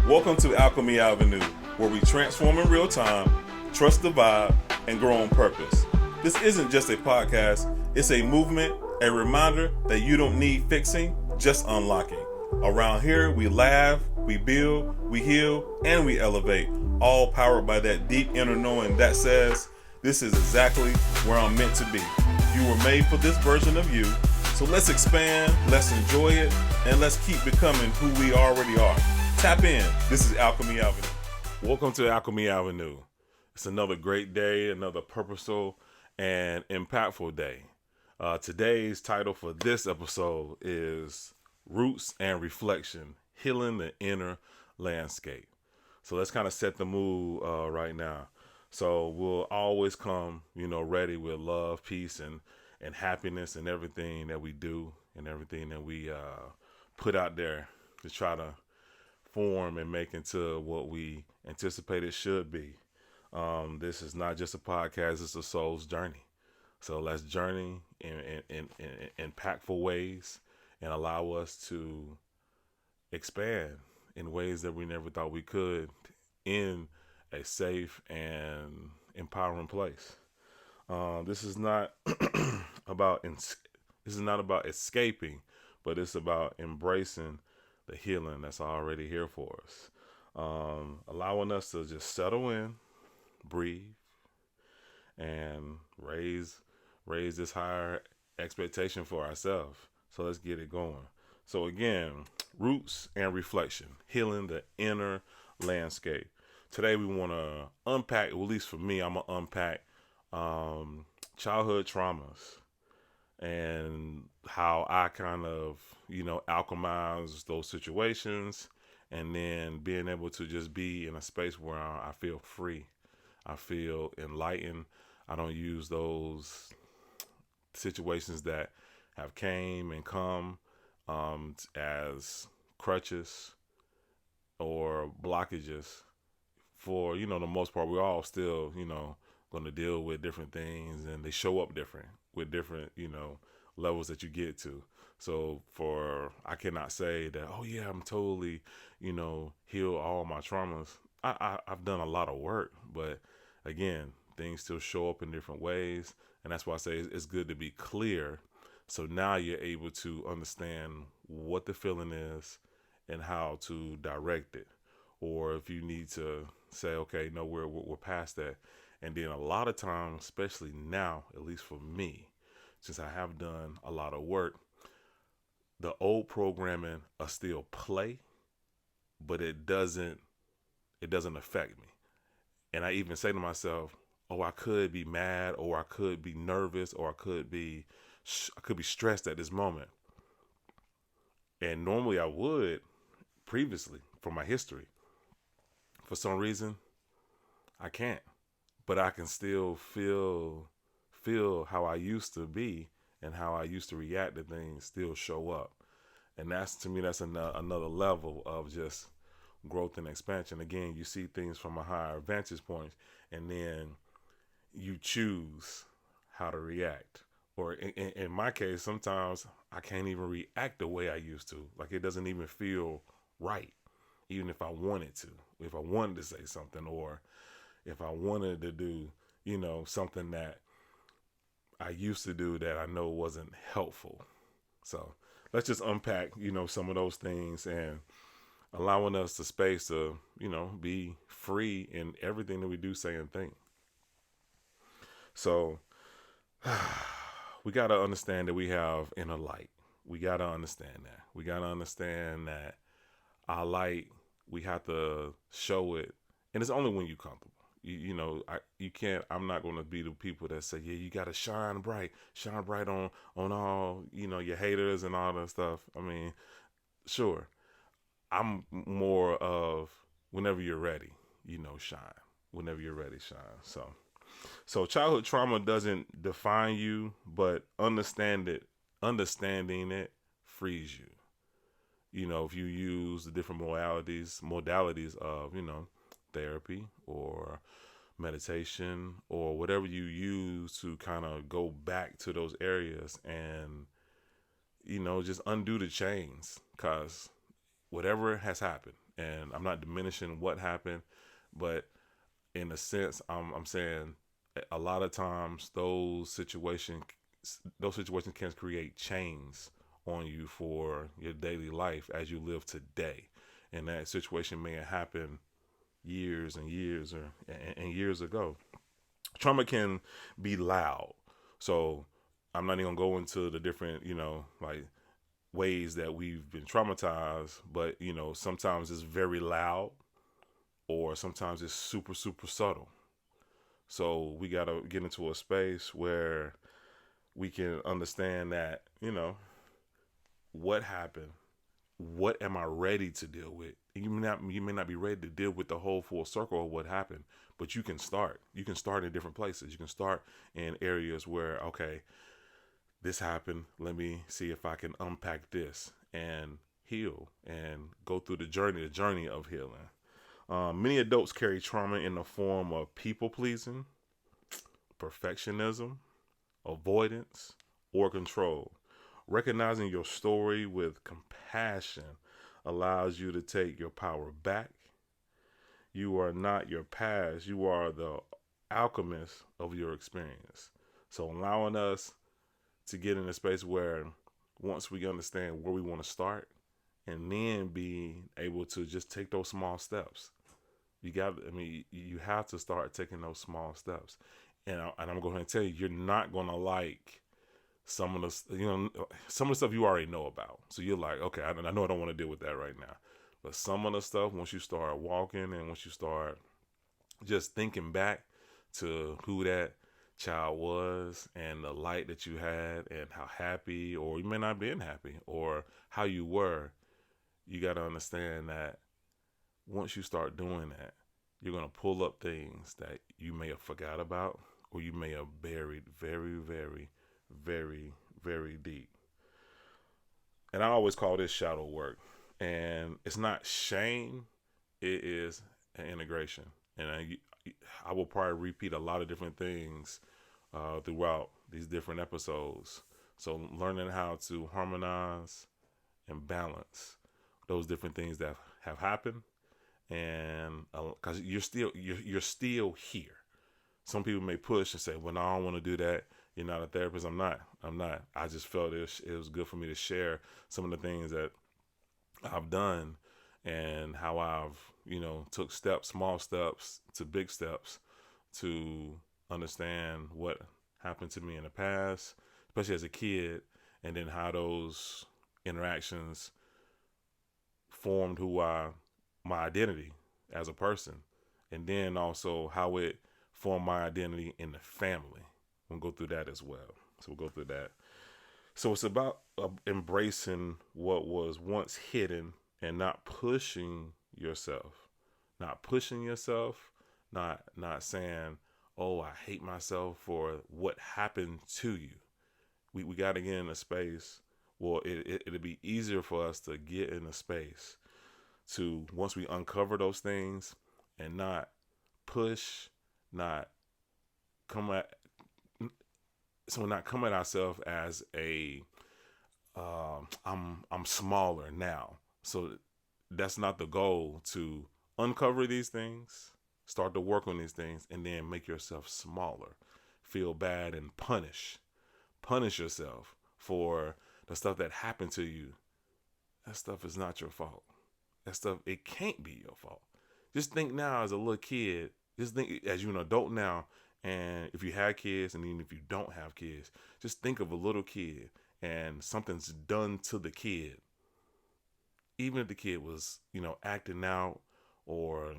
Welcome to Alchemy Avenue, where we transform in real time, trust the vibe, and grow on purpose. This isn't just a podcast, it's a movement, a reminder that you don't need fixing, just unlocking. Around here, we laugh, we build, we heal, and we elevate, all powered by that deep inner knowing that says, this is exactly where I'm meant to be. You were made for this version of you, so let's expand, let's enjoy it, and let's keep becoming who we already are. Tap in. This is Alchemy Avenue. Welcome to Alchemy Avenue. It's another great day, another purposeful and impactful day. Today's title for this episode is Roots and Reflection, Healing the Inner Landscape. So let's kind of set the mood right now. So we'll always come, ready with love, peace, and happiness and everything that we do and everything that we put out there to try to form and make into what we anticipate it should be. This is not just a podcast, it's a soul's journey. So let's journey in impactful ways and allow us to expand in ways that we never thought we could in a safe and empowering place. This is not about escaping, but it's about embracing the healing that's already here for us. Allowing us to just settle in, breathe, and raise this higher expectation for ourselves. So let's get it going. So again, roots and reflection, healing the inner landscape. Today we want to unpack, at least for me, I'm going to unpack childhood traumas and how I kind of, alchemize those situations, and then being able to just be in a space where I feel free. I feel enlightened. I don't use those situations that have came and come as crutches or blockages. For, the most part, we're all still, going to deal with different things, and they show up different with different, levels that you get to. So I cannot say that, oh yeah, I'm totally, heal all my traumas. I've done a lot of work, but again, things still show up in different ways. And that's why I say it's good to be clear. So now you're able to understand what the feeling is and how to direct it. Or if you need to say, okay, no, we're past that. And then a lot of times, especially now, at least for me, since I have done a lot of work, the old programming will still play, but it doesn't affect me. And I even say to myself, oh, I could be mad, or I could be nervous, or I could be stressed at this moment. And normally I would previously from my history. For some reason, I can't, but I can still feel how I used to be and how I used to react to things still show up. And to me, that's another level of just growth and expansion. Again, you see things from a higher vantage point, and then you choose how to react. Or in my case, sometimes I can't even react the way I used to. Like, it doesn't even feel right, even if I wanted to. If I wanted to say something, or if I wanted to do, something that I used to do that I know wasn't helpful. So let's just unpack, some of those things, and allowing us the space to, be free in everything that we do, say, and think. So we got to understand that we have inner light. We got to understand that. We got to understand that our light, we have to show it, and it's only when you're comfortable. You can't. I'm not going to be the people that say, yeah, you got to shine bright on all, your haters and all that stuff. I mean, sure. I'm more of whenever you're ready, shine. Whenever you're ready, shine. So childhood trauma doesn't define you, but understanding it frees you. If you use the different modalities of, therapy or meditation or whatever you use to kind of go back to those areas and, just undo the chains, because whatever has happened, And I'm not diminishing what happened, but in a sense, I'm saying a lot of times those situations can create chains on you for your daily life as you live today. And that situation may have happened years and years and years ago. Trauma can be loud. So I'm not even gonna go into the different, like ways that we've been traumatized, but sometimes it's very loud or sometimes it's super, super subtle. So we gotta get into a space where we can understand that, what happened, what am I ready to deal with? You may not be ready to deal with the whole full circle of what happened, but you can start. You can start in different places. You can start in areas where, okay, this happened. Let me see if I can unpack this and heal and go through the journey of healing. Many adults carry trauma in the form of people pleasing, perfectionism, avoidance, or control. Recognizing your story with compassion allows you to take your power back. You are not your past, you are the alchemist of your experience. So, allowing us to get in a space where once we understand where we want to start, and then being able to just take those small steps. You have to start taking those small steps. And I'm going to tell you, you're not going to like some of the stuff you already know about. So you're like, okay, I know I don't want to deal with that right now. But some of the stuff, once you start walking and once you start just thinking back to who that child was and the light that you had and how happy, or you may not have been happy, or how you were, you got to understand that once you start doing that, you're going to pull up things that you may have forgot about or you may have buried very, very, very, very deep. And I always call this shadow work. And it's not shame, it is an integration. And I will probably repeat a lot of different things throughout these different episodes. So learning how to harmonize and balance those different things that have happened, and because you're still here. Some people may push and say, "Well, no, I don't want to do that. You're not a therapist." I'm not. I'm not. I just felt it was good for me to share some of the things that I've done and how I've took steps, small steps to big steps, to understand what happened to me in the past, especially as a kid, and then how those interactions formed my identity as a person, and then also how it formed my identity in the family. We'll go through that as well. So we'll go through that. So it's about embracing what was once hidden and not pushing yourself, not saying, "Oh, I hate myself for what happened to you." We got to get in a space. Well, it'll be easier for us to get in a space to, once we uncover those things, and not push, not come at so we're not coming at ourselves as a I'm smaller now. So that's not the goal, to uncover these things, start to work on these things, and then make yourself smaller. Feel bad and punish yourself for the stuff that happened to you. That stuff is not your fault. That stuff, it can't be your fault. Just think now as a little kid. Just think as you're an adult now, and if you had kids, and even if you don't have kids, just think of a little kid and something's done to the kid. Even if the kid was, acting out or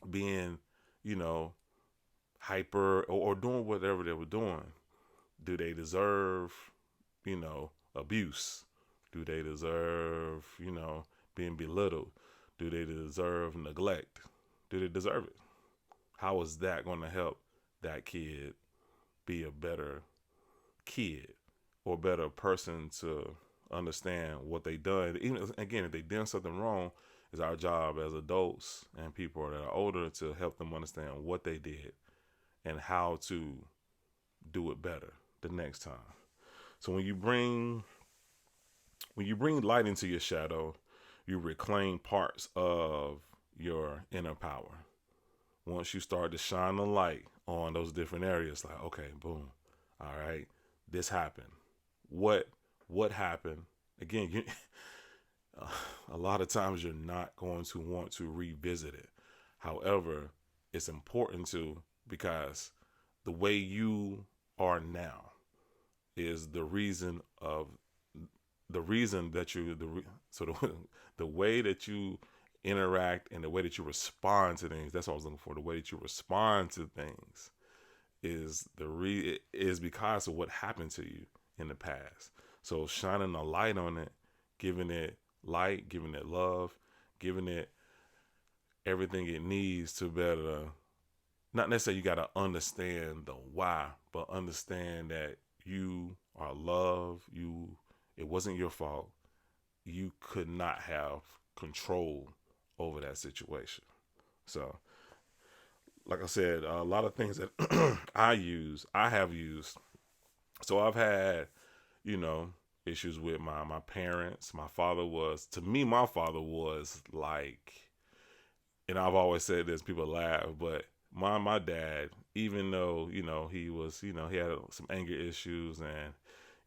being, you know, hyper, or doing whatever they were doing, do they deserve, abuse? Do they deserve, being belittled? Do they deserve neglect? Do they deserve it? How is that going to help that kid be a better kid or better person to understand what they done? Even again, if they done something wrong, it's our job as adults and people that are older to help them understand what they did and how to do it better the next time. So when you bring light into your shadow, you reclaim parts of your inner power. Once you start to shine the light on those different areas, like, okay, boom, all right, this happened. What what happened? Again, a lot of times you're not going to want to revisit it. However, it's important to, because the way you are now is the reason that you the way that you interact and the way that you respond to things. That's what I was looking for. The way that you respond to things is because of what happened to you in the past. So shining a light on it, giving it light, giving it love, giving it everything it needs to better. Not necessarily you got to understand the why, but understand that you are loved. It wasn't your fault. You could not have control over that situation. So, like I said, a lot of things that I have used. So I've had, you know, issues with my parents. My father was like, and I've always said this, people laugh, but my dad, even though, he had some anger issues, and,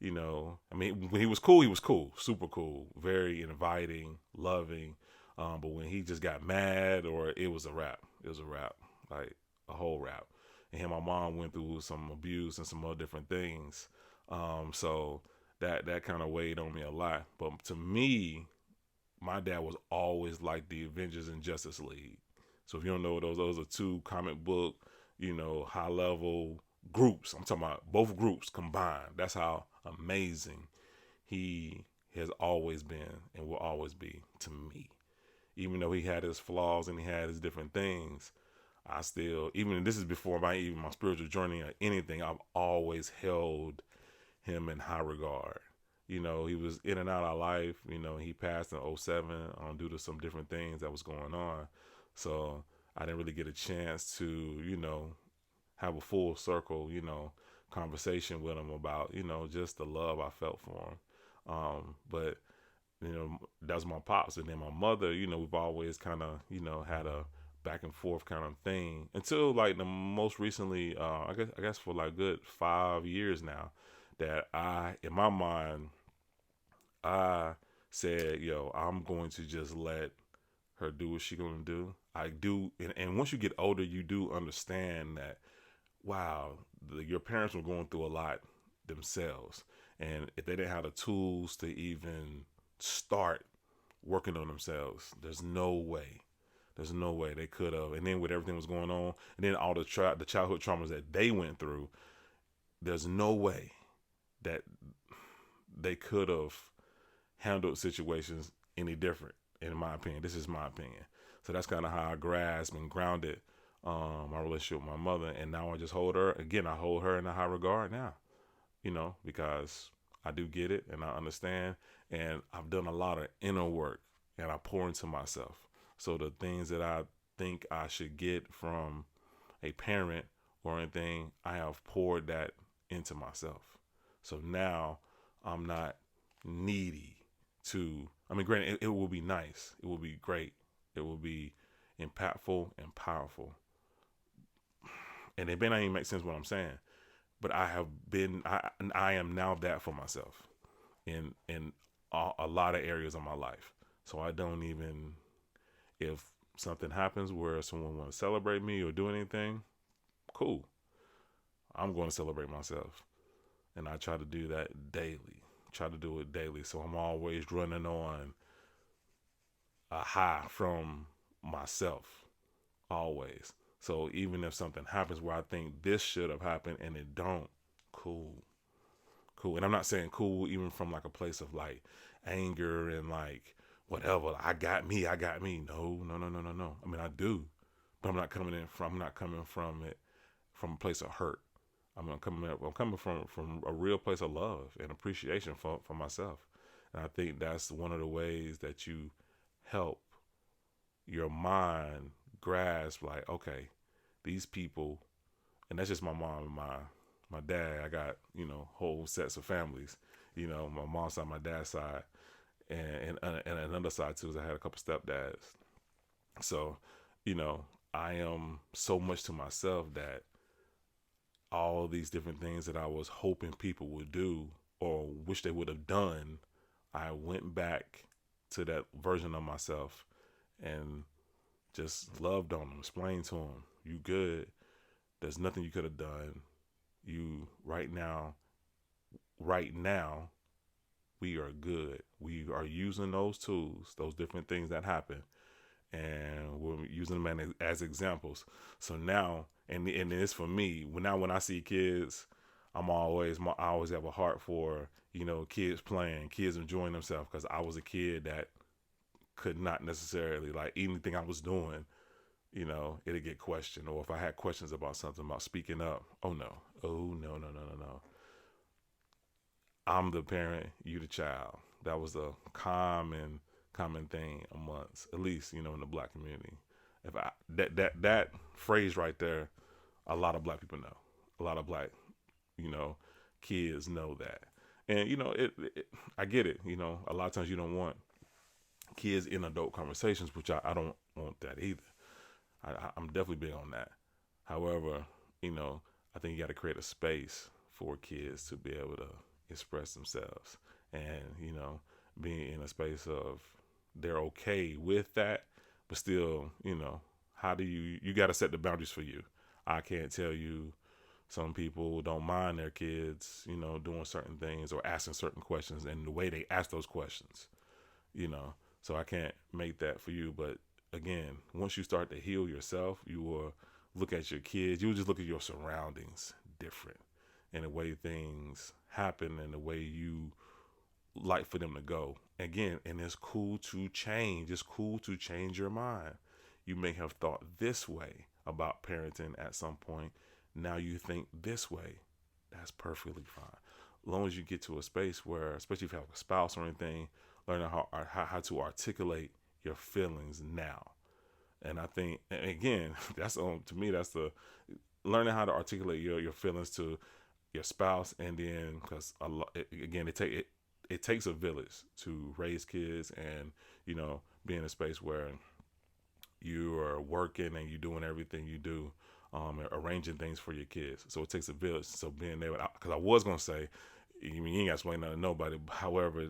I mean, when he was cool, super cool, very inviting, loving. But when he just got mad, or it was a wrap. It was a wrap, like a whole wrap. And my mom went through some abuse and some other different things. So that kind of weighed on me a lot. But to me, my dad was always like the Avengers and Justice League. So if you don't know those are two comic book, high level groups. I'm talking about both groups combined. That's how amazing he has always been and will always be to me. Even though he had his flaws and he had his different things, I still, even this is before my spiritual journey or anything, I've always held him in high regard. He was in and out of life. He passed in '07 due to some different things that was going on. So I didn't really get a chance to, have a full circle, conversation with him about, just the love I felt for him. But, that was my pops. And then my mother, we've always kind of, had a back and forth kind of thing until like the most recently, I guess for like good 5 years now, that in my mind, I said, yo, I'm going to just let her do what she gonna do. I do, and once you get older, you do understand that, wow, your parents were going through a lot themselves, and if they didn't have the tools to even start working on themselves, there's no way they could have. And then with everything was going on, and then all the childhood traumas that they went through, there's no way that they could have handled situations any different, in my opinion. This is my opinion. So that's kind of how I grasp and grounded my relationship with my mother. And now I just hold her, again, I hold her in a high regard now, because I do get it and I understand. And I've done a lot of inner work and I pour into myself. So the things that I think I should get from a parent or anything, I have poured that into myself. So now I'm not needy to, I mean, granted, it will be nice. It will be great. It will be impactful and powerful. And it may not even make sense what I'm saying, but I am now that for myself in a lot of areas of my life. So I don't even, if something happens where someone want to celebrate me or do anything, cool. I'm going to celebrate myself. And I try to do that daily. Try to do it daily. So I'm always running on a high from myself. Always. So even if something happens where I think this should have happened and it don't, cool. Cool. And I'm not saying cool even from like a place of like anger and like whatever. I got me. No. I mean, I do. But I'm not coming from it from a place of hurt. I'm coming from a real place of love and appreciation for myself. And I think that's one of the ways that you help your mind grasp, like, okay, these people, and that's just my mom and my dad. I got, whole sets of families, my mom's side, my dad's side. And another side too is I had a couple stepdads. So, you know, I am so much to myself that all these different things that I was hoping people would do or wish they would have done, I went back to that version of myself and just loved on them, explained to them, you good. There's nothing you could have done. You right now, we are good. We are using those tools, those different things that happen, and we're using them as examples. So now, and it's for me. When I see kids, I always have a heart for kids playing, kids enjoying themselves because I was a kid that could not necessarily like anything I was doing. It'd get questioned, or if I had questions about something about speaking up, oh no, no, no, no, no. I'm the parent, you the child. That was a common thing amongst, at least in the black community. If I that phrase right there, a lot of black people know. A lot of black you know kids know that, and I get it. A lot of times you don't want kids in adult conversations, which I don't want that either. I'm definitely big on that. However, I think you got to create a space for kids to be able to express themselves, and being in a space of they're okay with that, but still, how do you got to set the boundaries for you. I can't tell you. Some people don't mind their kids, doing certain things or asking certain questions, and the way they ask those questions, you know. So I can't make that for you. But again, once you start to heal yourself, you will look at your kids. You'll just look at your surroundings different, and the way things happen, and the way you like for them to go. Again, and it's cool to change. It's cool to change your mind. You may have thought this way about parenting at some point. Now you think this way. That's perfectly fine. As long as you get to a space where, especially if you have a spouse or anything, learning how to articulate your feelings now. And I think, and again, that's to me, that's the learning how to articulate your feelings to your spouse, and then because again, it takes a village to raise kids, and be in a space where you are working and you're doing everything you do, arranging things for your kids. So it takes a village. So being able, because I was gonna say, you ain't got to explain that to nobody. However,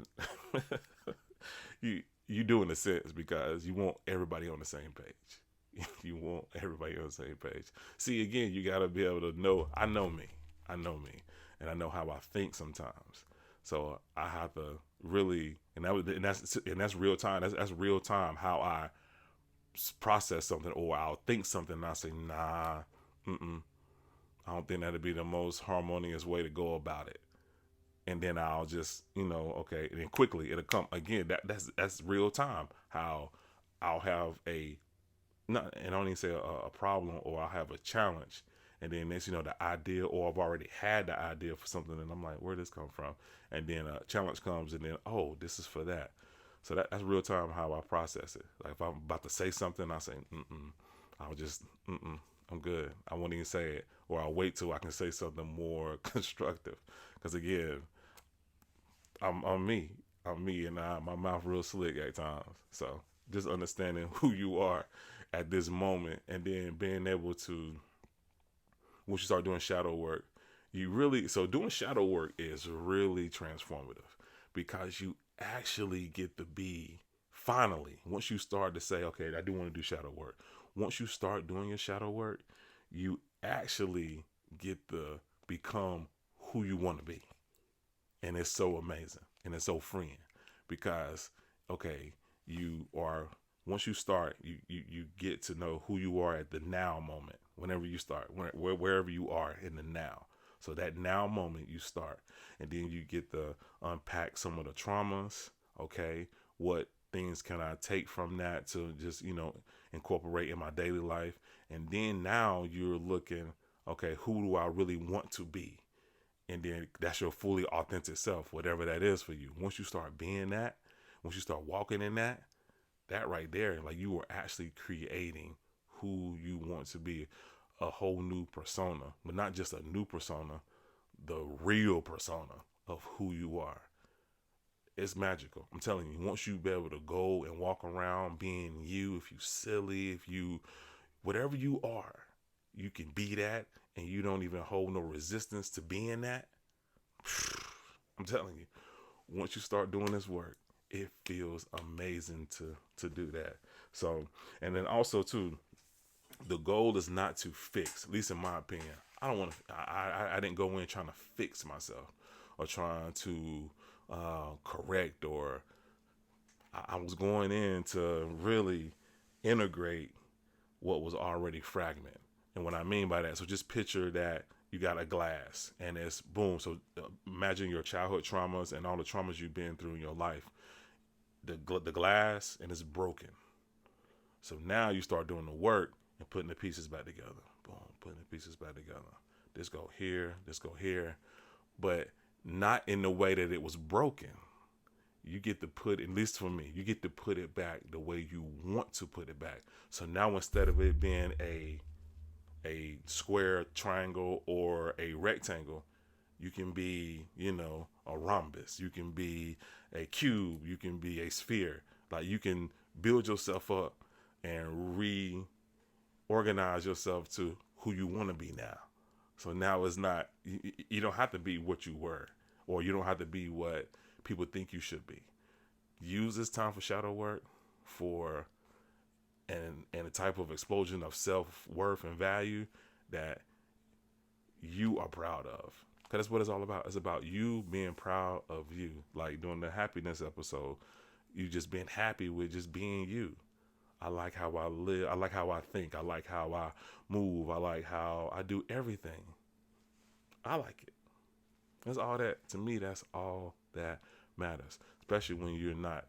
you do in a sense because you want everybody on the same page. You want everybody on the same page. See, again, you got to be able to know. I know me, and I know how I think sometimes. So I have to really, and that's real time. That's real time how I process something, or I'll think something and I say, nah, I don't think that'd be the most harmonious way to go about it. And then I'll just, okay, and then quickly it'll come again. That's real time. How I'll have not, and I don't even say a problem, or I'll have a challenge, and then next, the idea, or I've already had the idea for something, and I'm like, where did this come from? And then a challenge comes, and then, oh, this is for that. So that's real time how I process it. Like if I'm about to say something, I say, I'll just, I'm good. I won't even say it, or I'll wait till I can say something more constructive. Because again, I'm me. I'm me, and my mouth real slick at times. So just understanding who you are at this moment, and then being able to, once you start doing shadow work, doing shadow work is really transformative, because you actually get to be, finally, once you start to say, okay, I do want to do shadow work. Once you start doing your shadow work, you actually get to become who you want to be. And it's so amazing, and it's so freeing, because, okay, you are, once you start, you get to know who you are at the now moment, whenever you start, wherever you are in the now. So that now moment you start, and then you get to unpack some of the traumas. Okay, what things can I take from that to just incorporate in my daily life? And then now you're looking, okay, who do I really want to be? And then that's your fully authentic self, whatever that is for you. Once you start being that, once you start walking in that right there, like, you are actually creating who you want to be, a whole new persona, but not just a new persona, the real persona of who you are. It's magical. I'm telling you, once you be able to go and walk around being you, if you silly, if you, whatever you are, you can be that and you don't even hold no resistance to being that. I'm telling you, once you start doing this work, it feels amazing to do that. So, and then also too, the goal is not to fix, at least in my opinion. I don't want to. I didn't go in trying to fix myself or trying to correct, or I was going in to really integrate what was already fragment. And what I mean by that, so just picture that you got a glass and it's boom. So imagine your childhood traumas and all the traumas you've been through in your life. The glass and it's broken. So now you start doing the work and putting the pieces back together. Boom, putting the pieces back together. This go here, this go here, but not in the way that it was broken. You get to put, at least for me, you get to put it back the way you want to put it back. So now instead of it being a square, triangle, or a rectangle, you can be, a rhombus. You can be a cube. You can be a sphere. Like you can build yourself up and reorganize yourself to who you want to be now. So now it's not, you don't have to be what you were, or you don't have to be what people think you should be. Use this time for shadow work for and a type of explosion of self-worth and value that you are proud of. Because that's what it's all about. It's about you being proud of you. Like during the happiness episode, you just being happy with just being you. I like how I live. I like how I think. I like how I move. I like how I do everything. I like it. That's all that, to me, that's all that matters. Especially when you're not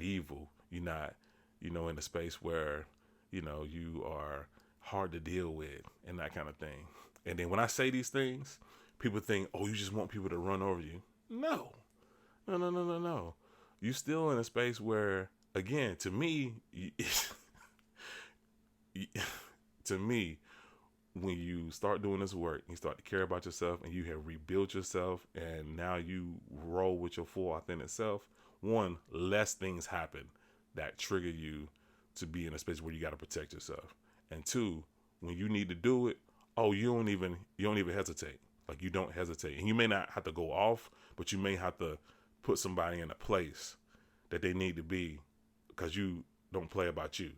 evil. You're not, in a space where, you are hard to deal with and that kind of thing. And then when I say these things, people think, oh, you just want people to run over you. No. No, no, no, no, no. You still in a space where, again, to me, to me, when you start doing this work, you start to care about yourself and you have rebuilt yourself and now you roll with your full authentic self, one, less things happen that trigger you to be in a space where you got to protect yourself. And two, when you need to do it, oh, you don't even hesitate. Like you don't hesitate. And you may not have to go off, but you may have to put somebody in a place that they need to be because you don't play about you.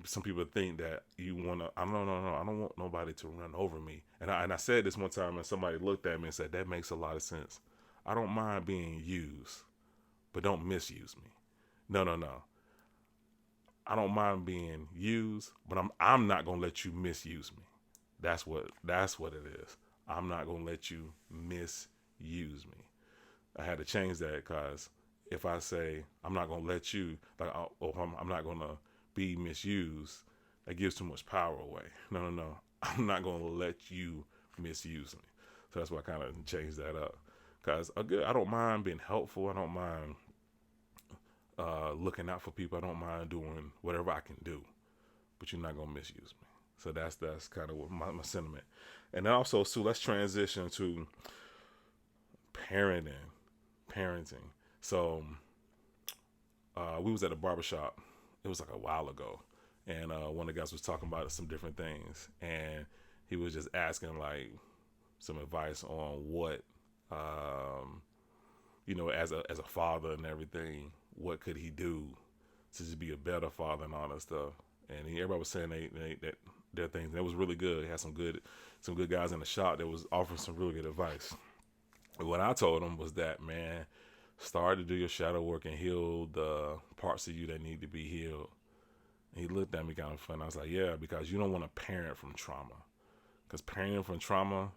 Some people think that you want to, no, I don't want nobody to run over me. And I said this one time and somebody looked at me and said, that makes a lot of sense. I don't mind being used, but don't misuse me. No. I don't mind being used, but I'm not going to let you misuse me. That's what it is. I'm not going to let you misuse me. I had to change that because if I say I'm not going to let you, like, I'm not going to be misused, that gives too much power away. No. I'm not going to let you misuse me. So that's why I kind of changed that up. Because I don't mind being helpful. I don't mind looking out for people. I don't mind doing whatever I can do. But you're not going to misuse me. So that's kind of what my sentiment. And then also, so let's transition to parenting. So we was at a barbershop. It was like a while ago. And one of the guys was talking about some different things. And he was just asking like some advice on what, as a father and everything, what could he do to just be a better father and all that stuff. And everybody was saying that their things. And it was really good. He had some good guys in the shop that was offering some really good advice. And what I told him was that, man, start to do your shadow work and heal the parts of you that need to be healed. And he looked at me kind of funny. I was like, yeah, because you don't want to parent from trauma. Because parenting from trauma,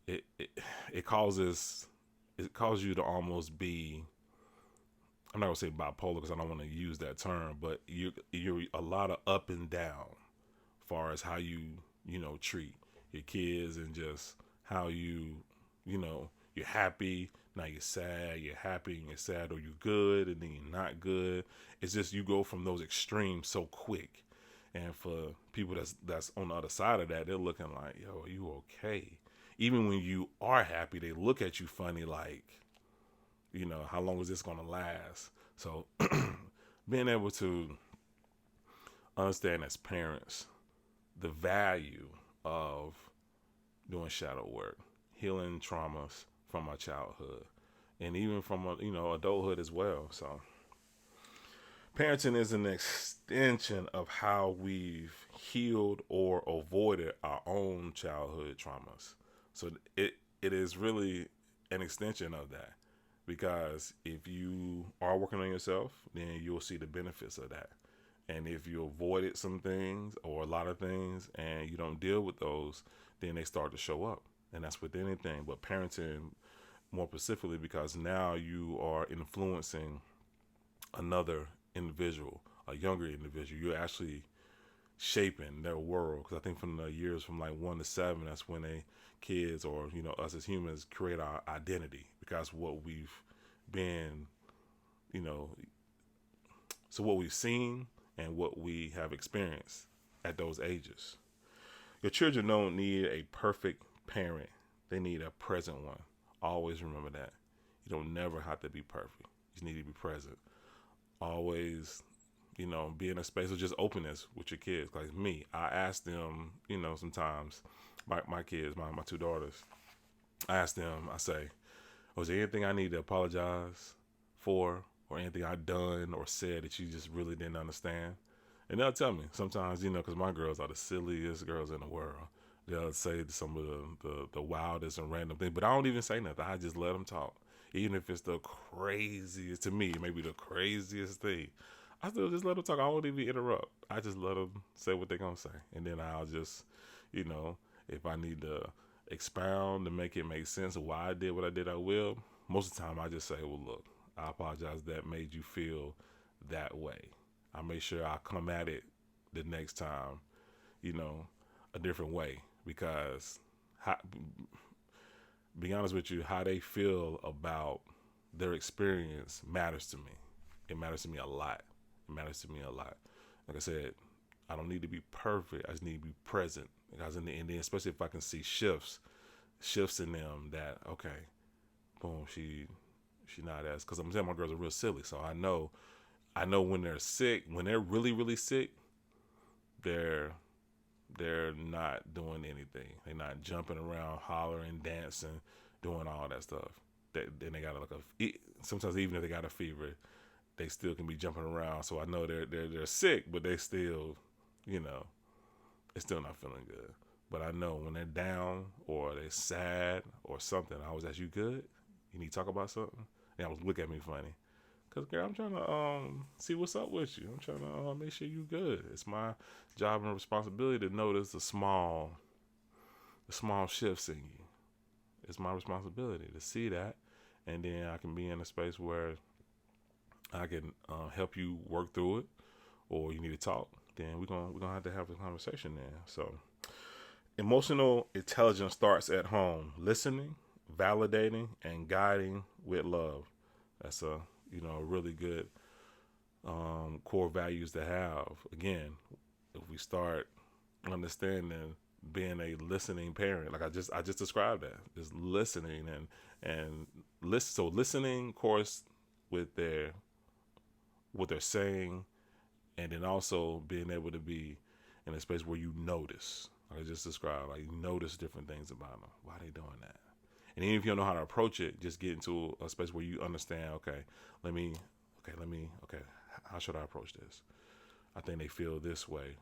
it causes you to almost be, I'm not gonna say bipolar because I don't want to use that term, but you're a lot of up and down, as far as how you treat your kids and just how you're happy, now you're sad, you're happy and you're sad, or you're good and then you're not good. It's just you go from those extremes so quick. And for people that's on the other side of that, they're looking like, yo, are you okay? even when you are happy, they look at you funny, like, how long is this going to last? So being able to understand as parents the value of doing shadow work, healing traumas from our childhood, and even from adulthood as well. So parenting is an extension of how we've healed or avoided our own childhood traumas. So it is really an extension of that, because if you are working on yourself, then you'll see the benefits of that. And if you avoided some things or a lot of things and you don't deal with those, then they start to show up. And that's with anything, but parenting more specifically, because now you are influencing another individual, a younger individual. You're actually shaping their world. Because I think from the years from like 1 to 7, that's when they kids, or us as humans, create our identity, because what we've been, you know, so what we've seen and what we have experienced at those ages. Your children don't need a perfect parent. They need a present one. Always remember that. You don't never have to be perfect. You just need to be present. Always, be in a space of just openness with your kids. Like me, I ask them, sometimes my kids, my 2 daughters, I ask them, I say, was there anything I need to apologize for, or anything I done or said that you just really didn't understand? And they'll tell me sometimes, because my girls are the silliest girls in the world. They'll say some of the wildest and random things, but I don't even say nothing. I just let them talk. Even if it's the craziest, to me, maybe the craziest thing, I still just let them talk. I won't even interrupt. I just let them say what they're going to say. And then I'll just, if I need to expound to make it make sense of why I did what I did, I will. Most of the time, I just say, well, look, I apologize that made you feel that way. I make sure I come at it the next time, a different way, because be honest with you, how they feel about their experience matters to me. It matters to me a lot. It matters to me a lot. Like I said, I don't need to be perfect. I just need to be present. Because and then especially if I can see shifts in them, that okay, boom, she not as, because I'm saying my girls are real silly, so I know when they're sick, when they're really really sick, they're not doing anything. They're not jumping around, hollering, dancing, doing all that stuff. Then they got sometimes even if they got a fever, they still can be jumping around. So I know they're sick, but they still, they're still not feeling good. But I know when they're down or they're sad or something, I always ask, you good? You need to talk about something? They always look at me funny. Because, girl, I'm trying to see what's up with you. I'm trying to make sure you good. It's my job and responsibility to notice the small shifts in you. It's my responsibility to see that. And then I can be in a space where I can help you work through it, or you need to talk. Then we're gonna have to have a conversation then. So emotional intelligence starts at home. Listening, validating, and guiding with love. That's a really good core values to have. Again, if we start understanding being a listening parent, like I just described that, just listening and listen. So listening, of course, with what they're saying, and then also being able to be in a space where you notice, like I just described, like you notice different things about them. Why are they doing that? And even if you don't know how to approach it, just get into a space where you understand, okay, how should I approach this? I think they feel this way.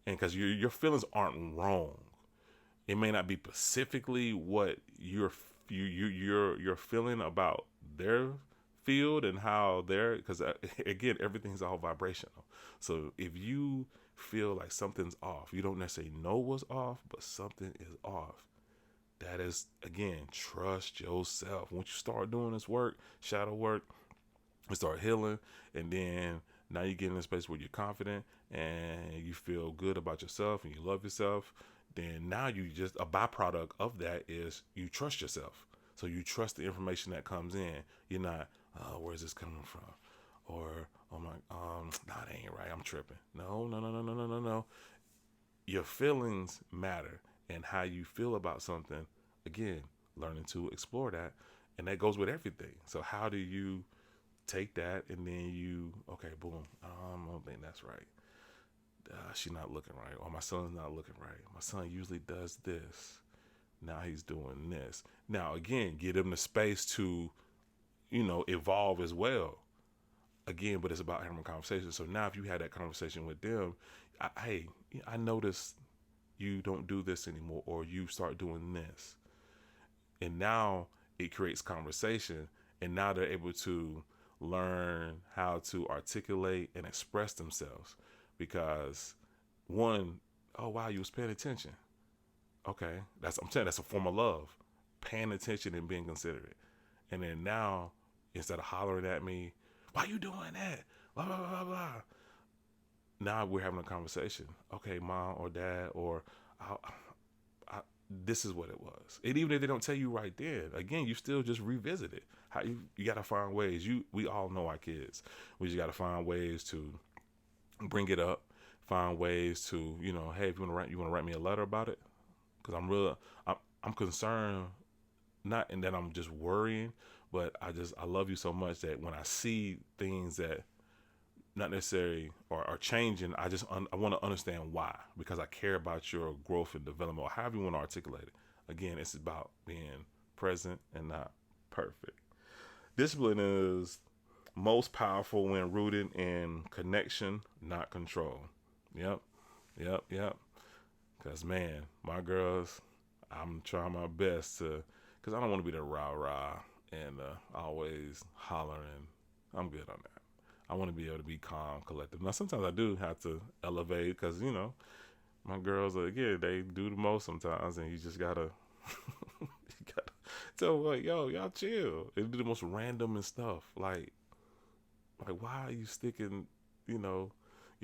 And because your feelings aren't wrong. It may not be specifically what you're feeling about their field and how they're, because again, everything's all vibrational. So if you feel like something's off, you don't necessarily know what's off, but something is off. That is, again, trust yourself. Once you start doing this work, shadow work, you start healing, and then now you get in a space where you're confident and you feel good about yourself and you love yourself. Then now you just, a byproduct of that is you trust yourself. So you trust the information that comes in. You're not, where's this coming from? Or, oh my, nah, that ain't right. I'm tripping. No. Your feelings matter, and how you feel about something again, learning to explore that. And that goes with everything. So how do you take that and then okay, boom, I don't think that's right. She's not looking right, or my son's not looking right. My son usually does this. Now he's doing this. Now again, give him the space to, evolve as well. Again, but it's about having a conversation. So now if you had that conversation with them, hey, I noticed you don't do this anymore, or you start doing this. And now it creates conversation, and now they're able to learn how to articulate and express themselves. Because one, oh wow, you was paying attention. Okay, I'm saying that's a form of love, paying attention and being considerate. And then now, instead of hollering at me, why you doing that? Blah blah blah blah. Now we're having a conversation. Okay, mom or dad, or I, this is what it was. And even if they don't tell you right then, again, you still just revisit it. How you got to find ways. We all know our kids. We just got to find ways to bring it up. Find ways to, hey, if you want to write me a letter about it, because I'm concerned, not in that I'm just worrying, but I love you so much that when I see things that not necessarily are changing, I want to understand why, because I care about your growth and development, or however you want to articulate it. Again, it's about being present and not perfect. Discipline is most powerful when rooted in connection, not control. Yep. Because, man, my girls, I'm trying my best to, because I don't want to be the rah-rah and always hollering. I'm good on that. I want to be able to be calm, collective. Now, sometimes I do have to elevate because, my girls, again, they do the most sometimes, and you just got to tell them, like, yo, y'all chill. They do the most random and stuff. Like why are you sticking, your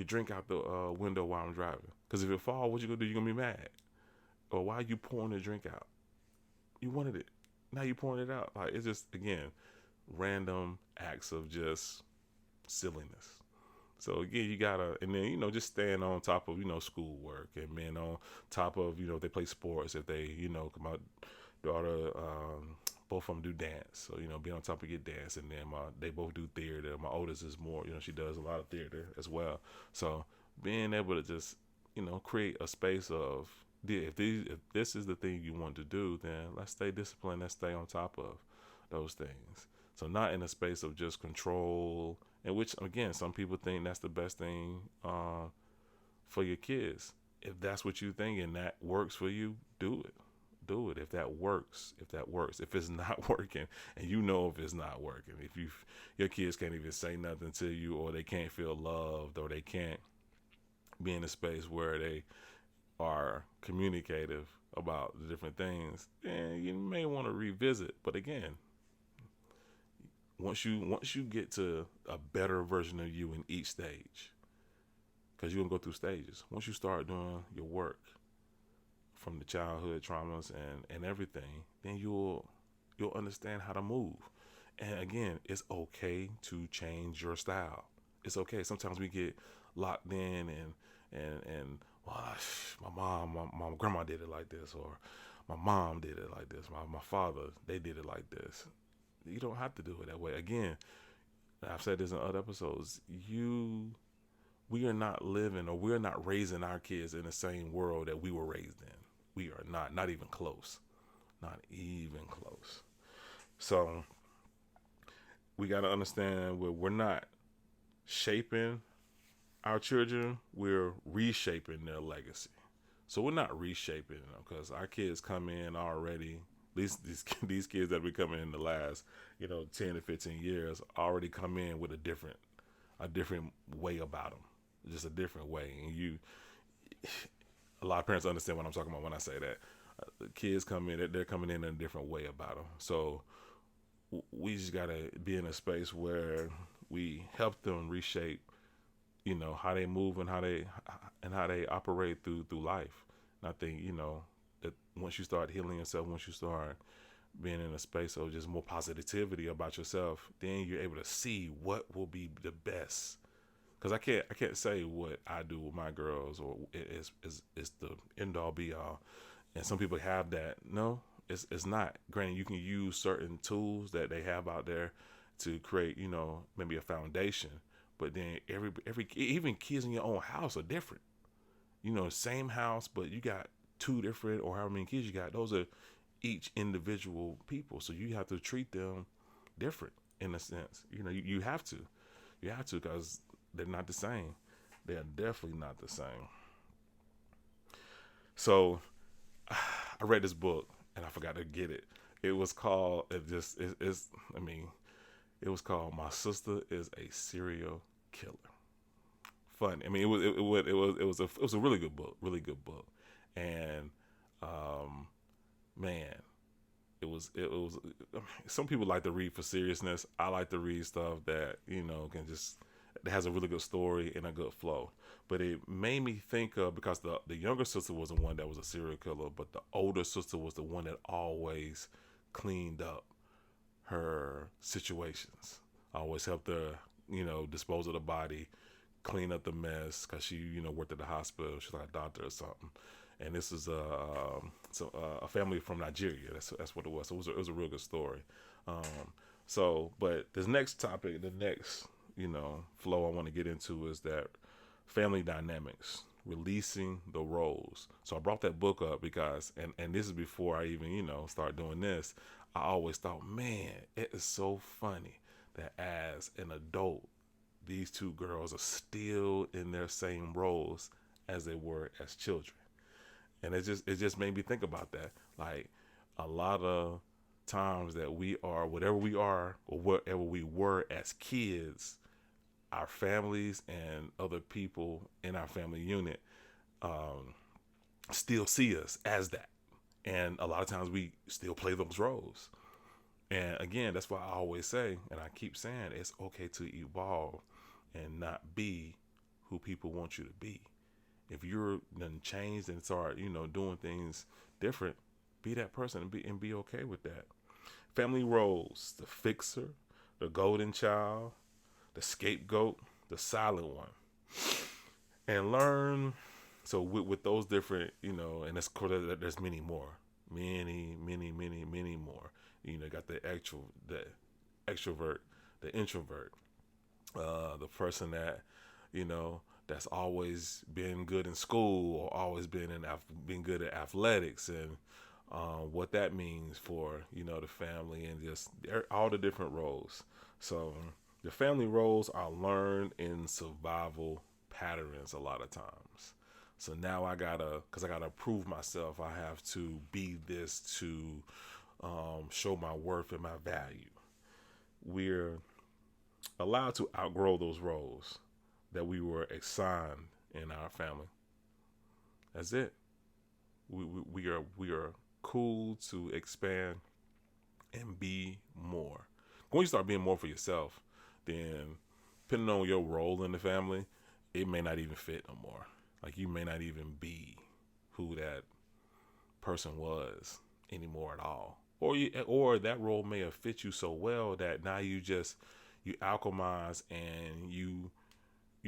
drink out the window while I'm driving? Because if it falls, what you going to do? You're going to be mad. Or why are you pouring the drink out? You wanted it. Now you're pouring it out. Like, it's just, again, random acts of just silliness. So again, you gotta, and then just staying on top of schoolwork, and being on top of if they play sports, if they my daughter, both of them do dance, so being on top of your dance, and then they both do theater. My oldest is more, she does a lot of theater as well. So being able to just create a space of, if this is the thing you want to do, then let's stay disciplined. Let's stay on top of those things. So not in a space of just control, and which again, some people think that's the best thing for your kids. If that's what you think and that works for you, do it. Do it if that works. If it's not working, and if it's not working, if your kids can't even say nothing to you, or they can't feel loved, or they can't be in a space where they are communicative about the different things, then you may want to revisit. But again, once you get to a better version of you in each stage, because you're gonna go through stages. Once you start doing your work from the childhood traumas and everything, then you'll understand how to move. And again, it's okay to change your style. It's okay. Sometimes we get locked in and well, my grandma did it like this, or my mom did it like this. My father, they did it like this. You don't have to do it that way. Again, I've said this in other episodes. We are not living, or we're not raising our kids in the same world that we were raised in. We are not even close. Not even close. So we got to understand we're not shaping our children, we're reshaping their legacy. So we're not reshaping them, because our kids come in already. These kids that we coming in the last 10 to 15 years already come in with a different way about them, just a different way. And a lot of parents understand what I'm talking about when I say that. The kids come in, they're coming in a different way about them. So we just gotta be in a space where we help them reshape, how they move and how they operate through life. And I think that once you start healing yourself, once you start being in a space of just more positivity about yourself, then you're able to see what will be the best. Because I can't say what I do with my girls, or it's the end all be all. And some people have that. No, it's not. Granted, you can use certain tools that they have out there to create, maybe a foundation. But then every even kids in your own house are different. Same house, but you got two different or however many kids you got. Those are each individual people, so you have to treat them different in a sense. You have to, because they're not the same. They are definitely not the same. So I read this book and I forgot to get it. It was called. It's. I mean, it was called "My Sister Is a Serial Killer." Fun. I mean, it was a really good book, and man, it was. Some people like to read for seriousness. I like to read stuff that can just that has a really good story and a good flow. But it made me think of, because the younger sister was the one that was a serial killer, but the older sister was the one that always cleaned up her situations. Always helped her, dispose of the body, clean up the mess, because she, worked at the hospital. She's like a doctor or something. And this is a family from Nigeria. That's what it was. So it was a real good story. But this next topic, the next flow I want to get into is that family dynamics, releasing the roles. So I brought that book up because, and this is before I even start doing this. I always thought, man, it is so funny that as an adult, these two girls are still in their same roles as they were as children. And it just made me think about that. Like, a lot of times that we are whatever we are or whatever we were as kids, our families and other people in our family unit still see us as that. And a lot of times we still play those roles. And again, that's why I always say, and I keep saying, it's okay to evolve and not be who people want you to be. If you're done changed and start, doing things different, be that person and be okay with that. Family roles: the fixer, the golden child, the scapegoat, the silent one. And learn. So with those different, and there's many more, many more. Got the extrovert, the introvert, the person that, that's always been good in school or always been good at athletics, and what that means for the family, and just all the different roles. So the family roles are learned in survival patterns a lot of times. So now because I gotta prove myself, I have to be this to show my worth and my value. We're allowed to outgrow those roles that we were assigned in our family. That's it. We are cool to expand and be more. When you start being more for yourself, then depending on your role in the family, it may not even fit no more. Like, you may not even be who that person was anymore at all. Or that role may have fit you so well that now you alchemize and you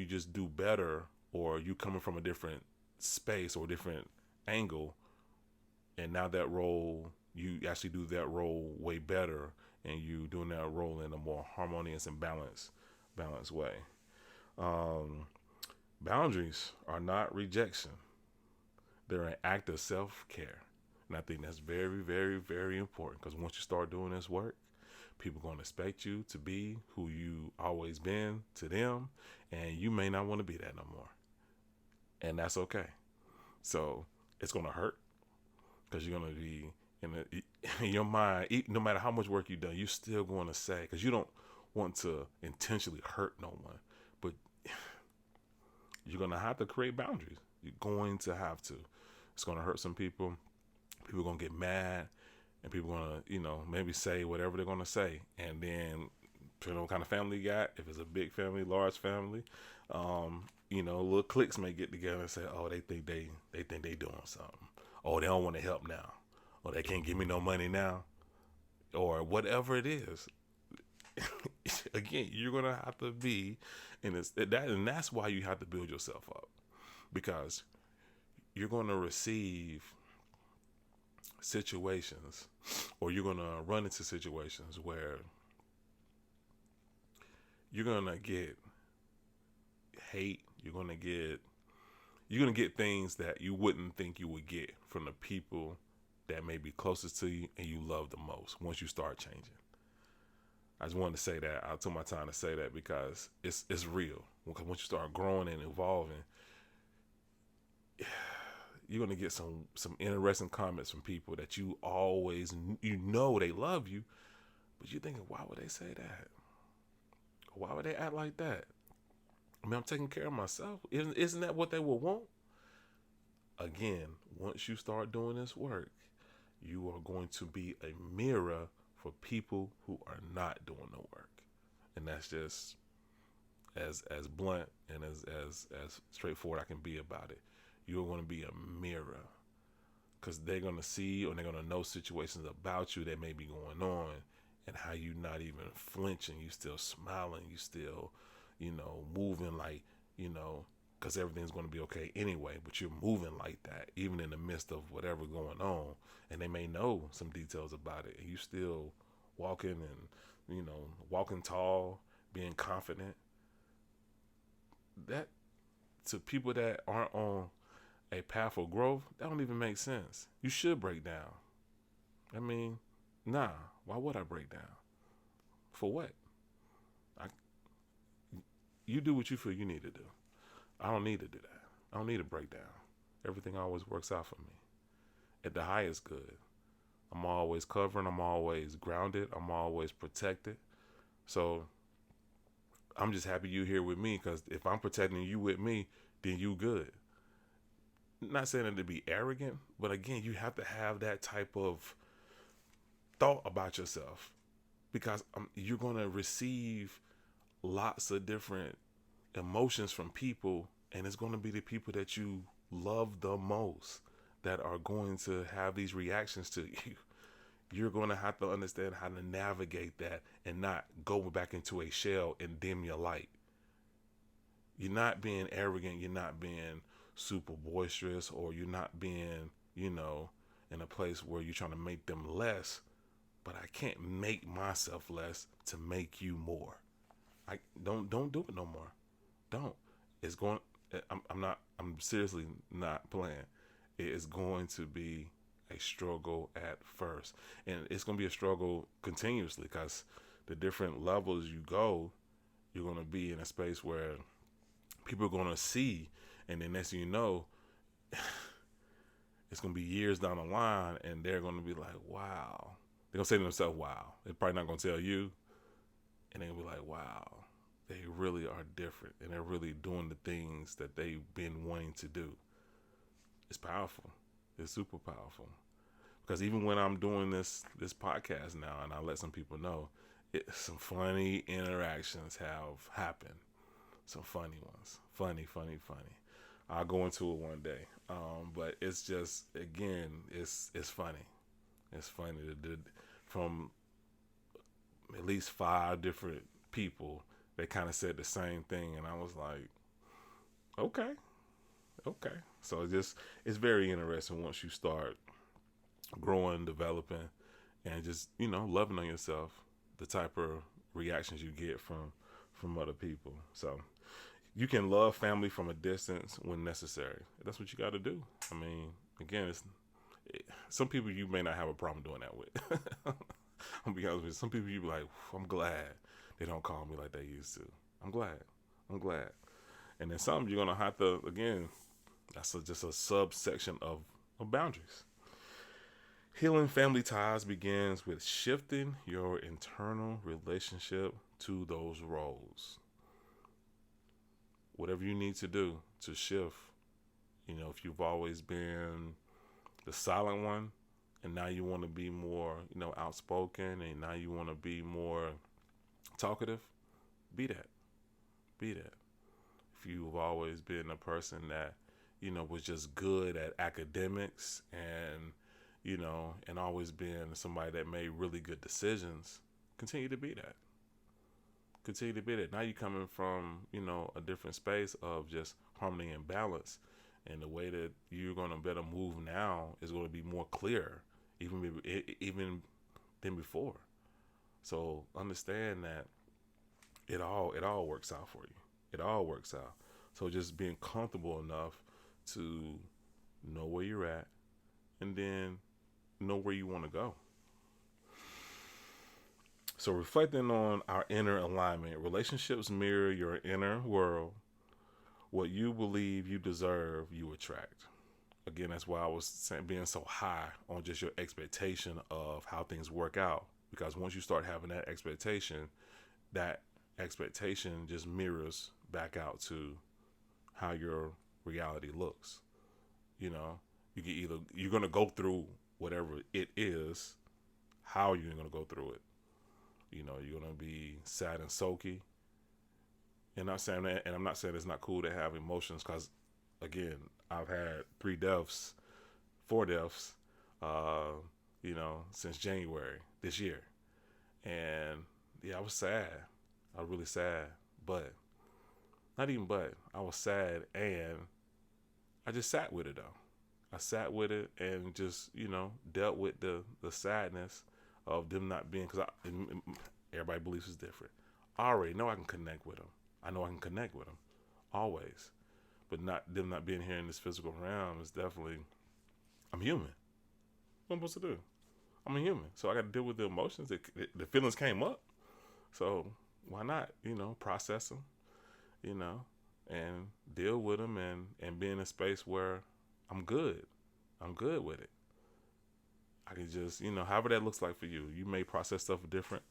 just do better, or you coming from a different space or a different angle, and now that role, you actually do that role way better, and you doing that role in a more harmonious and balanced way. Boundaries are not rejection. They're an act of self-care. And I think that's very, very, very important, because once you start doing this work, people are going to expect you to be who you always been to them, and you may not want to be that no more. And that's okay. So it's going to hurt, because you're going to be in your mind, no matter how much work you've done, you're still going to say, because you don't want to intentionally hurt no one, but you're going to have to create boundaries. You're going to have to. It's going to hurt some people. People are going to get mad, and people are going to, maybe say whatever they're going to say. And then, depending on what kind of family you got, if it's a big family, large family, little cliques may get together and say, oh, they think they doing something. Oh, they don't want to help now. Or they can't give me no money now. Or whatever it is. Again, you're going to have to be and that's why you have to build yourself up, because you're going to receive situations, or you're going to run into situations where you're going to get hate, you're going to get things that you wouldn't think you would get from the people that may be closest to you and you love the most once you start changing. I just wanted to say that. I took my time to say that because it's real. Once you start growing and evolving, you're gonna get some interesting comments from people that you know they love you, but you're thinking, why would they say that? Why would they act like that? I mean, I'm taking care of myself. Isn't that what they would want? Again, once you start doing this work, you are going to be a mirror for people who are not doing the work. And that's just as blunt and as straightforward I can be about it. You're going to be a mirror, because they're going to see, or they're going to know situations about you that may be going on, and how you not even flinching, you still smiling, you still, moving like, because everything's going to be okay anyway, but you're moving like that, even in the midst of whatever going on. And they may know some details about it, and you still walking and, walking tall, being confident. That, to people that aren't on a path of growth, that don't even make sense. You should break down. I mean, nah, why would I break down? For what? You do what you feel you need to do. I don't need to do that. I don't need to break down. Everything always works out for me. At the highest good. I'm always covering. I'm always grounded. I'm always protected. So I'm just happy you here with me, because if I'm protecting you with me, then you good. Not saying it to be arrogant, but again, you have to have that type of thought about yourself, because you're going to receive lots of different emotions from people, and it's going to be the people that you love the most that are going to have these reactions to you. You're going to have to understand how to navigate that and not go back into a shell and dim your light. You're not being arrogant. You're not being super boisterous, or you're not being, in a place where you're trying to make them less. But I can't make myself less to make you more. I don't do it no more. Don't. It's going. I'm seriously not playing. It is going to be a struggle at first, and it's going to be a struggle continuously, because the different levels you go, you're going to be in a space where people are going to see, and then next thing you know, it's going to be years down the line, and they're going to be like, wow. They're going to say to themselves, wow. They're probably not going to tell you, and they're going to be like, wow. They really are different, and they're really doing the things that they've been wanting to do. It's powerful. It's super powerful. Because even when I'm doing this podcast now, and I let some people know, some funny interactions have happened. Some funny ones. Funny. I'll go into it one day. But it's just, again, it's funny. It's funny from at least 5 different people. They kind of said the same thing, and I was like, okay. So it's very interesting once you start growing, developing, and just, loving on yourself, the type of reactions you get from other people. So you can love family from a distance when necessary. That's what you got to do. I mean, again, some people you may not have a problem doing that with. I'll be honest with you. Some people you be like, I'm glad they don't call me like they used to. I'm glad. And then some you're going to have to, again, that's just a subsection of boundaries. Healing family ties begins with shifting your internal relationship to those roles. Whatever you need to do to shift, if you've always been the silent one, and now you want to be more, outspoken, and now you want to be more talkative, be that. If you've always been a person that, was just good at academics and, and always been somebody that made really good decisions, continue to be that. Now you're coming from, a different space of just harmony and balance. And the way that you're going to better move now is going to be more clear. even than before. So understand that it all works out for you. It all works out. So just being comfortable enough to know where you're at and then know where you want to go. So reflecting on our inner alignment, relationships mirror your inner world. What you believe you deserve, you attract. Again, that's why I was saying being so high on just your expectation of how things work out. Because once you start having that expectation just mirrors back out to how your reality looks. You know, you're gonna go through whatever it is. How are you gonna go through it? You know, you're gonna be sad and sulky. And not saying that, and I'm not saying it's not cool to have emotions, because again, I've had 4 deaths, uh, since January this year, and yeah, I was sad. I was really sad, but not even but I was sad, and I just sat with it though. I sat with it and just dealt with the sadness of them not being, because everybody believes it's different. I already know I can connect with them. I know I can connect with them always, but not being here in this physical realm is definitely. I'm human. What am I supposed to do? I'm a human, so I got to deal with the emotions. The feelings came up, so why not? Process them, and deal with them, and be in a space where I'm good. I'm good with it. I can just, however that looks like for you. You may process stuff different.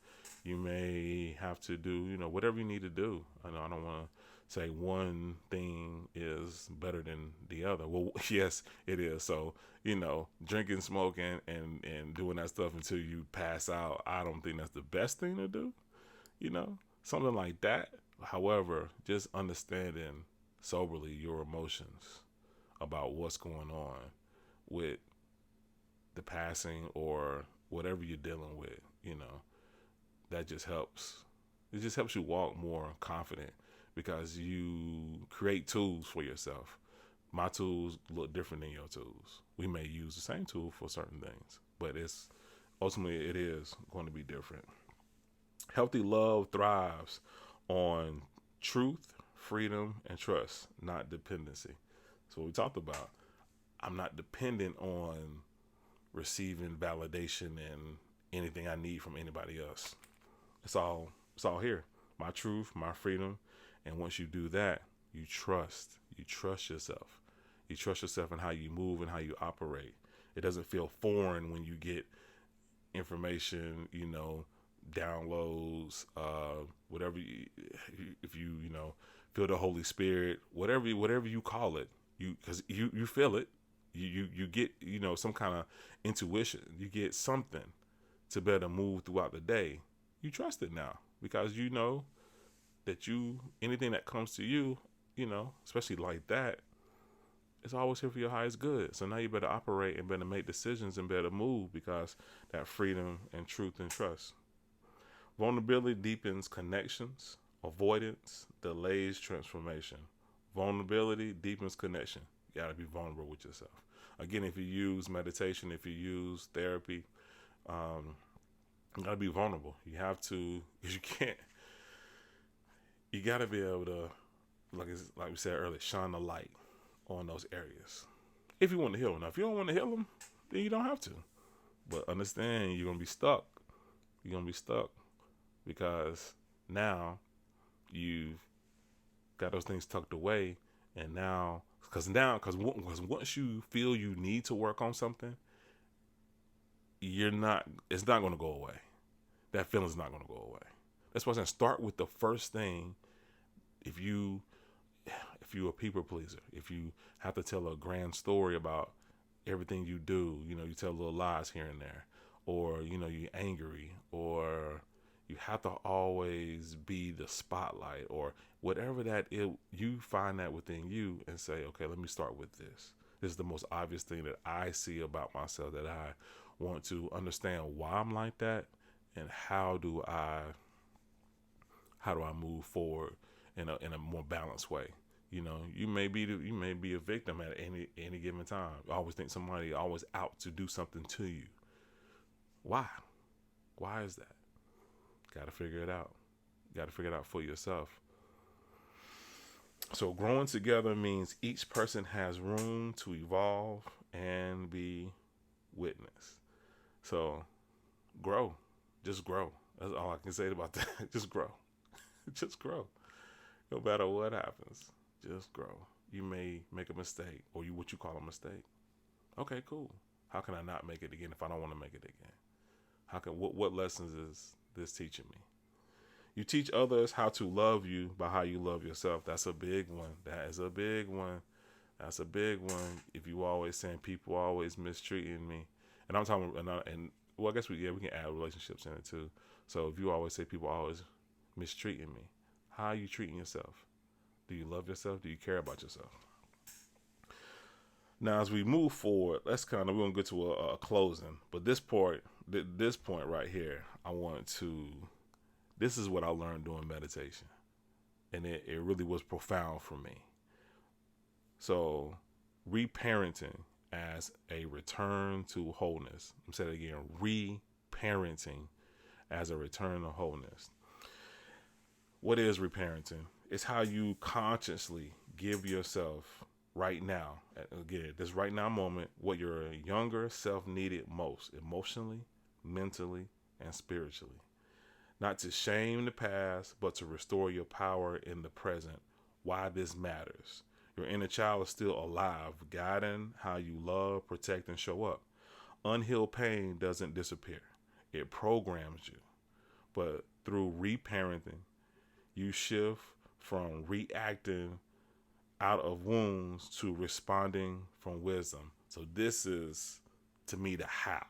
You may have to do, whatever you need to do. I know I don't want to say one thing is better than the other. Well, yes, it is. So, drinking, smoking, and doing that stuff until you pass out, I don't think that's the best thing to do. Something like that. However, just understanding soberly your emotions about what's going on with the passing or whatever you're dealing with, that just helps. It just helps you walk more confident because you create tools for yourself. My tools look different than your tools. We may use the same tool for certain things, but ultimately it is going to be different. Healthy love thrives on truth, freedom, and trust, not dependency. So we talked about, I'm not dependent on receiving validation and anything I need from anybody else. It's all here. My truth, my freedom. And once you do that, you trust yourself. You trust yourself in how you move and how you operate. It doesn't feel foreign when you get information, downloads, whatever if you feel the Holy Spirit, whatever you call it, because you feel it. You get some kind of intuition. You get something to better move throughout the day. You trust it now because you know that anything that comes to you, especially like that, it's always here for your highest good. So now you better operate and better make decisions and better move because that freedom and truth and trust. Vulnerability deepens connections. Avoidance delays transformation. Vulnerability deepens connection. You got to be vulnerable with yourself. Again, if you use meditation, if you use therapy, you got to be vulnerable. You have to, because you can't. You got to be able to, like we said earlier, shine the light on those areas. If you want to heal them. Now, if you don't want to heal them, then you don't have to. But understand, you're going to be stuck. You're going to be stuck because now you've got those things tucked away, and now, because once you feel you need to work on something, it's not going to go away. That feeling's not going to go away. That's why I'm saying start with the first thing. If you're a people pleaser, if you have to tell a grand story about everything you do, you tell little lies here and there, or, you're angry, or you have to always be the spotlight, or whatever that is, you find that within you and say, okay, let me start with this. This is the most obvious thing that I see about myself, that I want to understand why I'm like that, and how do I move forward in a more balanced way. You may be a victim at any given time. I always think somebody always out to do something to you. Why? Why is that? Got to figure it out. Got to figure it out for yourself. So growing together means each person has room to evolve and be witnessed. So grow. Just grow. That's all I can say about that. Just grow. Just grow. No matter what happens, just grow. You may make a mistake, or what you call a mistake. Okay, cool. How can I not make it again if I don't want to make it again? What lessons is this teaching me? You teach others how to love you by how you love yourself. That's a big one. That is a big one. That's a big one. If you always saying people always mistreating me, and I'm talking, and well, I guess we can add relationships in it too. So if you always say people always mistreating me, how are you treating yourself? Do you love yourself? Do you care about yourself? Now, as we move forward, we're gonna get to a closing. But this point right here, this is what I learned doing meditation, and it really was profound for me. So, reparenting as a return to wholeness. I'm saying it again, reparenting as a return to wholeness. What is reparenting? It's how you consciously give yourself right now, again, this right now moment, what your younger self needed most, emotionally, mentally, and spiritually. Not to shame the past, but to restore your power in the present. Why this matters. Your inner child is still alive, guiding how you love, protect, and show up. Unhealed pain doesn't disappear. It programs you. But through reparenting, you shift from reacting out of wounds to responding from wisdom. So this is, to me, the how.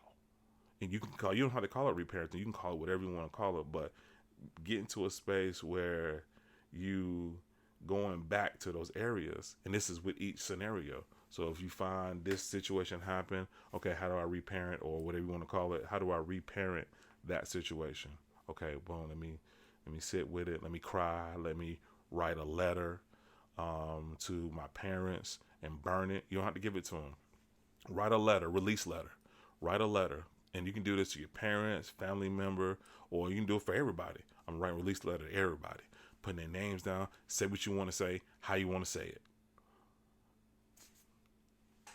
And you don't have to call it reparenting. You can call it whatever you want to call it, but get into a space where you going back to those areas. And this is with each scenario. So if you find this situation happen, okay, how do I reparent, or whatever you want to call it? How do I reparent that situation? Okay, well, let me sit with it. Let me cry. Let me write a letter to my parents and burn it. You don't have to give it to them. Write a letter, release letter. Write a letter. And you can do this to your parents, family member, or you can do it for everybody. I'm writing release letter to everybody. Putting their names down. Say what you want to say, how you want to say it.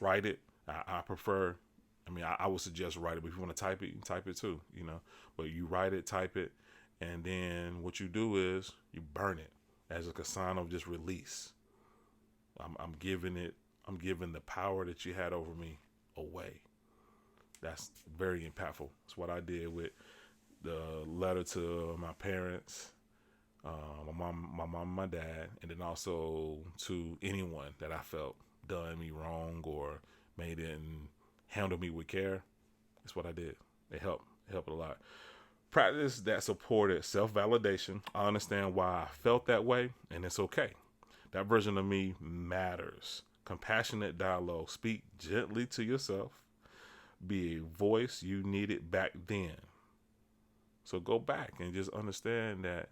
Write it. I prefer, I would suggest write it, but if you want to type it, you can type it too, But you write it, type it, and then what you do is you burn it as a sign of just release. I'm giving the power that you had over me away. That's very impactful. That's what I did with the letter to my parents, my mom, my dad, and then also to anyone that I felt done me wrong or didn't handle me with care. That's what I did. It helped a lot. Practice that supported self-validation. I understand why I felt that way, and it's okay. That version of me matters. Compassionate dialogue. Speak gently to yourself. Be a voice you needed back then. So go back and just understand that,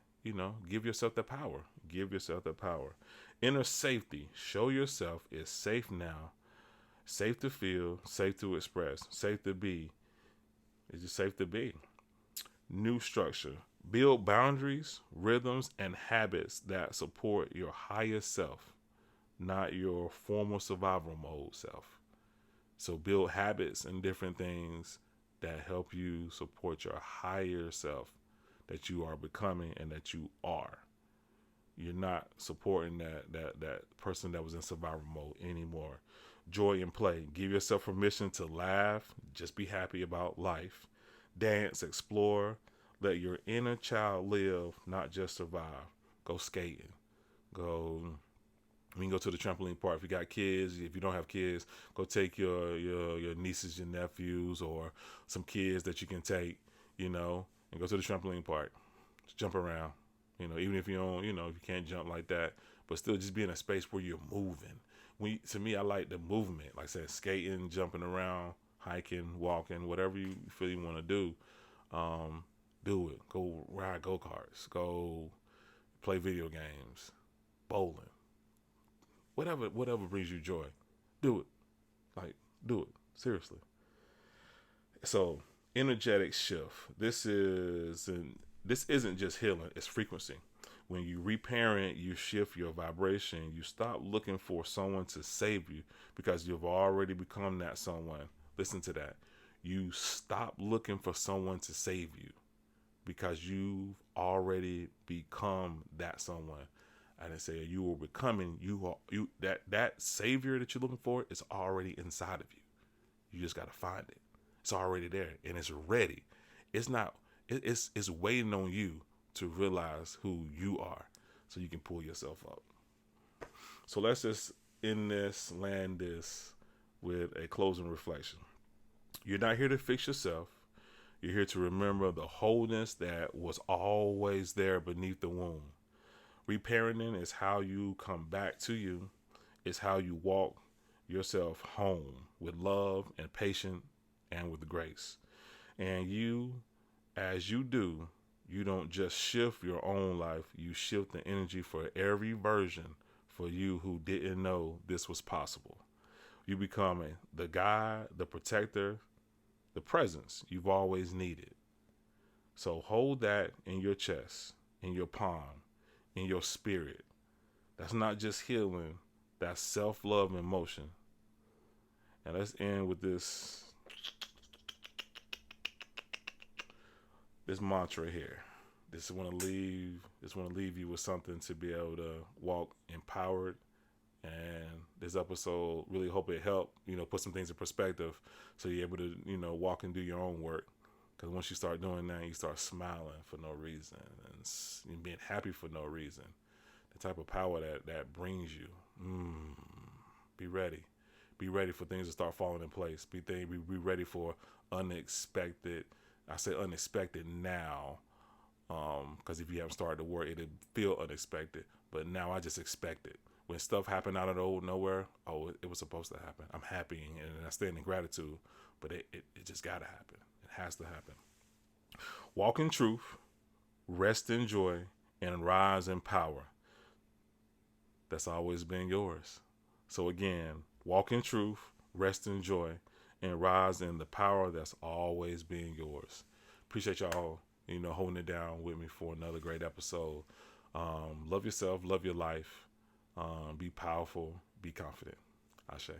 give yourself the power. Give yourself the power. Inner safety. Show yourself it's safe now. Safe to feel, safe to express, safe to be. It's just safe to be. New structure. Build boundaries, rhythms, and habits that support your higher self, not your former survival mode self. So build habits and different things that help you support your higher self that you are becoming and that you are. You're not supporting that person that was in survival mode anymore. Joy and play. Give yourself permission to laugh. Just be happy about life. Dance, explore. Let your inner child live, not just survive. Go skating. We can go to the trampoline park. If you got kids, if you don't have kids, go take your nieces, your nephews, or some kids that you can take, and go to the trampoline park. Just jump around, even if you don't, if you can't jump like that, but still just be in a space where you're moving. To me, I like the movement. Like I said, skating, jumping around, hiking, walking, whatever you feel you want to do, do it. Go ride go-karts. Go play video games, bowling. Whatever brings you joy, do it. Do it seriously. So Energetic shift. This isn't just healing, it's frequency. When you reparent, you shift your vibration. You stop looking for someone to save you because you've already become that someone. Listen to that. You stop looking for someone to save you because you've already become that someone. I didn't say you were becoming. That savior that you're looking for is already inside of you. You just gotta find it. It's already there and it's ready. It's not. It's waiting on you to realize who you are, so you can pull yourself up. So let's just land this with a closing reflection. You're not here to fix yourself. You're here to remember the wholeness that was always there beneath the wound. Reparenting is how you come back to you. It's how you walk yourself home with love and patience and with grace. And as you do, you don't just shift your own life, you shift the energy for every version for you who didn't know this was possible. You become the guide, the protector, the presence you've always needed. So hold that in your chest, in your palm, in your spirit. That's not just healing, that's self-love in motion. And let's end with this mantra here. Just want to leave you with something to be able to walk empowered. And this episode, really hope it helped, put some things in perspective so you're able to, walk and do your own work. Because once you start doing that, you start smiling for no reason and being happy for no reason. The type of power that brings you. Be ready. Be ready for things to start falling in place. Be ready for unexpected. I say unexpected now, because if you haven't started to work, it'll feel unexpected. But now I just expect it. When stuff happened out of the old nowhere, it was supposed to happen. I'm happy and I stand in gratitude, but it just gotta happen. It has to happen. Walk in truth, rest in joy, and rise in power. That's always been yours. So again, walk in truth, rest in joy, and rise in the power that's always been yours. Appreciate y'all, holding it down with me for another great episode. Love yourself, love your life. Be powerful, be confident. Ashe.